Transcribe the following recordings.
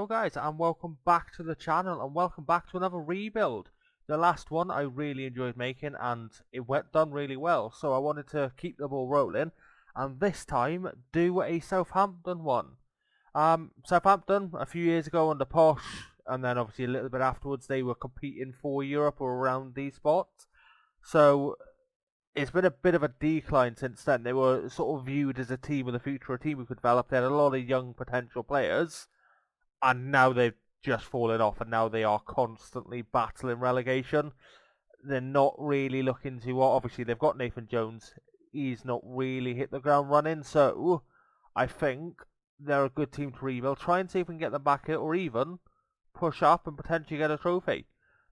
guys, and welcome back to the channel, and welcome back to another rebuild. The last one I really enjoyed making, and it went done really well, so I wanted to keep the ball rolling, and this time do a Southampton one. Southampton, a few years ago under Posh, and then obviously a little bit afterwards, they were competing for Europe or around these spots. So it's been a bit of a decline since then. They were sort of viewed as a team of the future, a team who could develop. They had a lot of young potential players, and now they've just fallen off, and now they are constantly battling relegation. They're not really looking to, well, obviously they've got Nathan Jones. He's not really hit the ground running, so I think they're a good team to rebuild. Try and see if we can get them back here, or even push up and potentially get a trophy.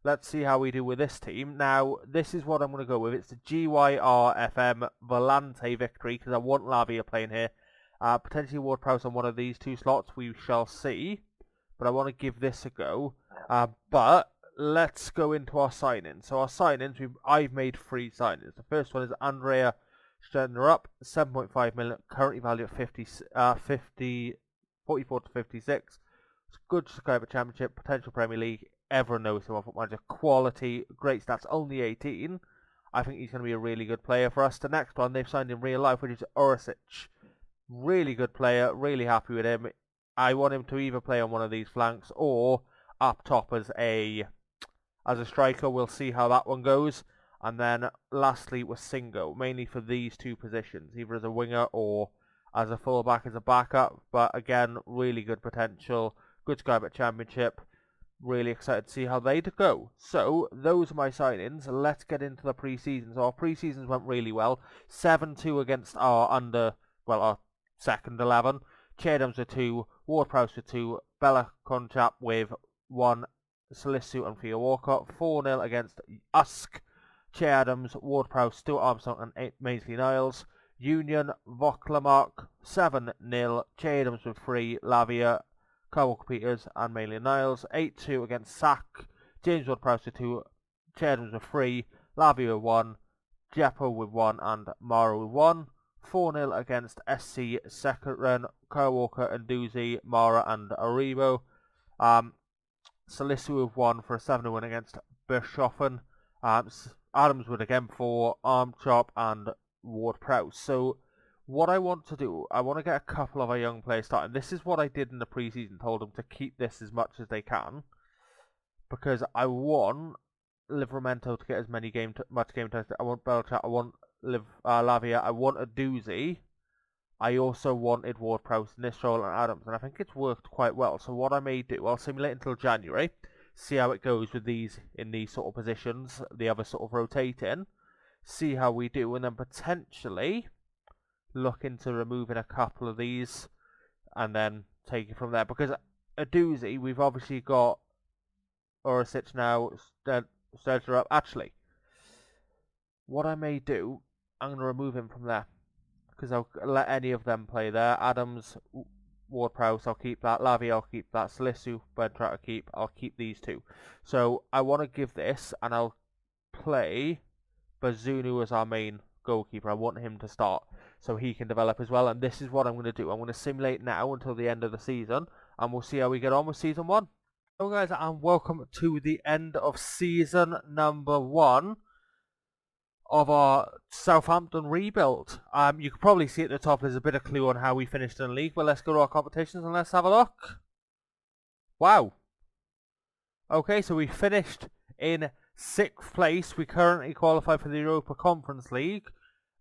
Let's see how we do with this team. Now, this is what I'm going to go with. It's the GYRFM Volante victory, because I want Lavia playing here. Potentially Ward-Prowse on one of these two slots. We shall see. But I want to give this a go. But let's go into our signings. So our signings, I've made 3 signings. The first one is Andrea Stendner, 7.5 million, currently valued at 44 to 56. It's good subscriber championship, potential Premier League. Everyone knows him on Football Manager. Quality, great stats, only 18. I think he's going to be a really good player for us. The next one they've signed in real life, which is Orisic. Really good player, really happy with him. I want him to either play on one of these flanks or up top as a striker. We'll see how that one goes. And then lastly was Singo, mainly for these two positions, either as a winger or as a fullback, as a backup. But again, really good potential, good subscriber championship. Really excited to see how they go. So, those are my signings. Let's get into the pre-season. So, our pre-seasons went really well. 7-2 against our second 11. Chadams with 2, Ward-Prowse with 2, Bella Conchap with 1, Salisu and Theo Walcott. 4-0 against Usk, Che Adams, Ward-Prowse, Stuart Armstrong and 8 Maisley Niles. Union, Vauclamark, 7-0, Che Adams with 3, Lavia, Kyle Walker Peters and Maisley Niles. 8-2 against Sack, James Ward-Prowse with 2, Che Adams with 3, Lavia with 1, Jeppo with 1 and Mara with 1. 4-0 against SC Sekeren, Kyle Walker and Doozy, Mara and Aribo. Salisu with 1 for a 7-0 win against Bischoffen. Adams with again for Armchop and Ward-Prowse. So what I want to do, I want to get a couple of our young players started. This is what I did in the preseason, told them to keep this as much as they can, because I want Livramento to get as much game time. I want Belchat, I want Lavia, I want a Doozy. I also wanted Ward-Prowse, Nistrol and Adams, and I think it's worked quite well. So what I may do, I'll simulate until January, see how it goes with these in these sort of positions, the other sort of rotating, see how we do, and then potentially look into removing a couple of these and then take it from there. Because a Doozy, we've obviously got Orisic now, Sturger up. Actually, what I may do, I'm going to remove him from there, because I'll let any of them play there. Adams, Ward-Prowse, I'll keep that. Lavia, I'll keep that. Salisu, Bedrat, I'll keep these two. So I want to give this, and I'll play Bazunu as our main goalkeeper. I want him to start so he can develop as well. And this is what I'm going to do. I'm going to simulate now until the end of the season, and we'll see how we get on with season 1. Hello guys, and welcome to the end of season number 1 of our Southampton rebuild. You can probably see at the top there's a bit of clue on how we finished in the league, but let's go to our competitions and let's have a look. Wow. Okay, so we finished in 6th place. We currently qualify for the Europa Conference League.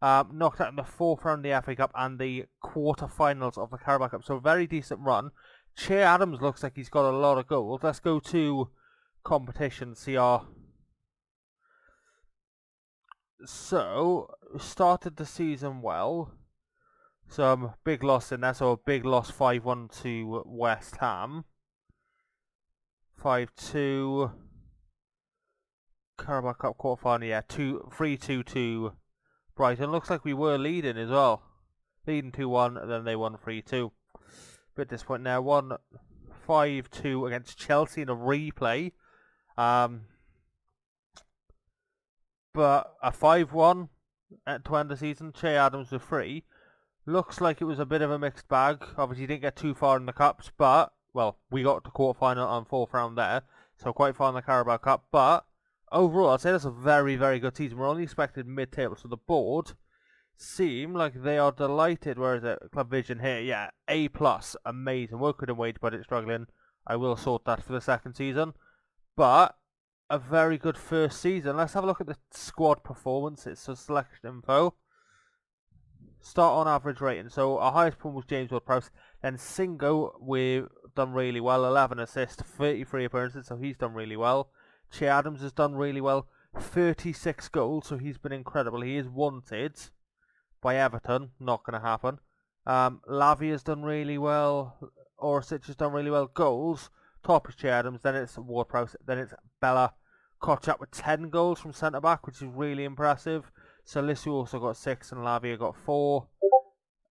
Knocked out in the 4th round of the FA Cup and the quarter-finals of the Carabao Cup. So a very decent run. Che Adams looks like he's got a lot of goals. Let's go to competition, see our... So, started the season well. Some big loss in there. So a big loss 5-1 to West Ham. 5-2. Carabao Cup quarterfinal, yeah. 3-2 to Brighton. Looks like we were leading as well. Leading 2-1, and then they won 3-2. Bit disappointing there. 5-2 against Chelsea in a replay. But a 5-1 to end the season. Che Adams with 3. Looks like it was a bit of a mixed bag. Obviously, didn't get too far in the cups, but well, we got to quarter-final and fourth round there, so quite far in the Carabao Cup. But overall, I'd say that's a very, very good season. We're only expected mid-table, so the board seem like they are delighted. Where is it? Club Vision here. Yeah, A+. Amazing. Workwood and wage budget struggling. I will sort that for the second season. But a very good first season. Let's have a look at the squad performances. So selection info. Start on average rating. So our highest point was James Ward-Prowse. Then Singo, we've done really well. 11 assists, 33 appearances, so he's done really well. Che Adams has done really well. 36 goals, so he's been incredible. He is wanted by Everton. Not going to happen. Lavi has done really well. Orsic has done really well. Goals. Top is Che Adams. Then it's Ward-Prowse. Then it's Bella Kotchap with 10 goals from centre-back, which is really impressive. Salisu also got 6 and Lavia got 4.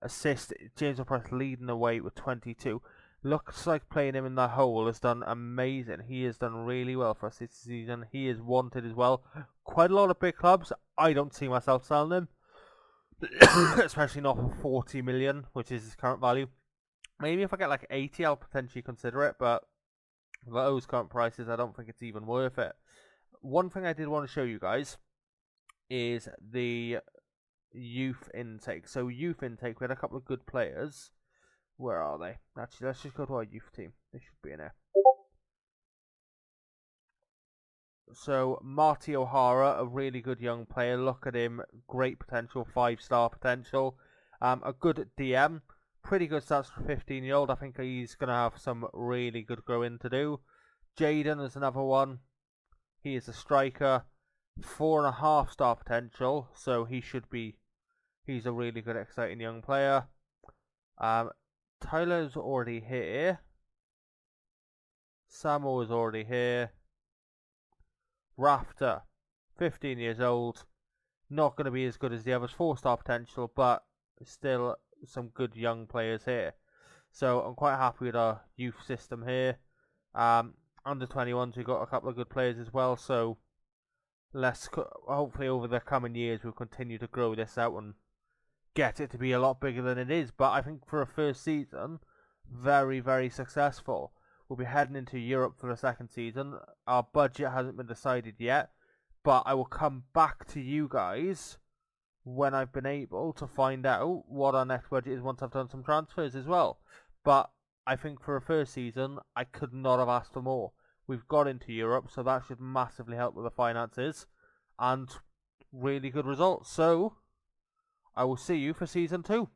Assist, James Ward-Prowse leading the way with 22. Looks like playing him in the hole has done amazing. He has done really well for us this season. He is wanted as well. Quite a lot of big clubs. I don't see myself selling him. Especially not for 40 million, which is his current value. Maybe if I get like 80, I'll potentially consider it, but for those current prices, I don't think it's even worth it. One thing I did want to show you guys is the youth intake. So youth intake, we had a couple of good players. Where are they? Actually, let's just go to our youth team. They should be in here. So Marty O'Hara, a really good young player. Look at him, great potential, 5-star potential. A good DM, pretty good stats for a 15-year-old. I think he's going to have some really good growing to do. Jaden is another one. He is a striker, 4.5-star potential, so he's a really good, exciting young player. Tyler's already here. Samo is already here. Rafter, 15 years old. Not going to be as good as the others, 4-star potential, but still some good young players here. So I'm quite happy with our youth system here. Under 21s, we've got a couple of good players as well, so hopefully over the coming years we'll continue to grow this out and get it to be a lot bigger than it is. But I think for a first season, very, very successful. We'll be heading into Europe for the second season. Our budget hasn't been decided yet, but I will come back to you guys when I've been able to find out what our next budget is once I've done some transfers as well. But I think for a first season, I could not have asked for more. We've got into Europe, so that should massively help with the finances and really good results. So I will see you for season 2.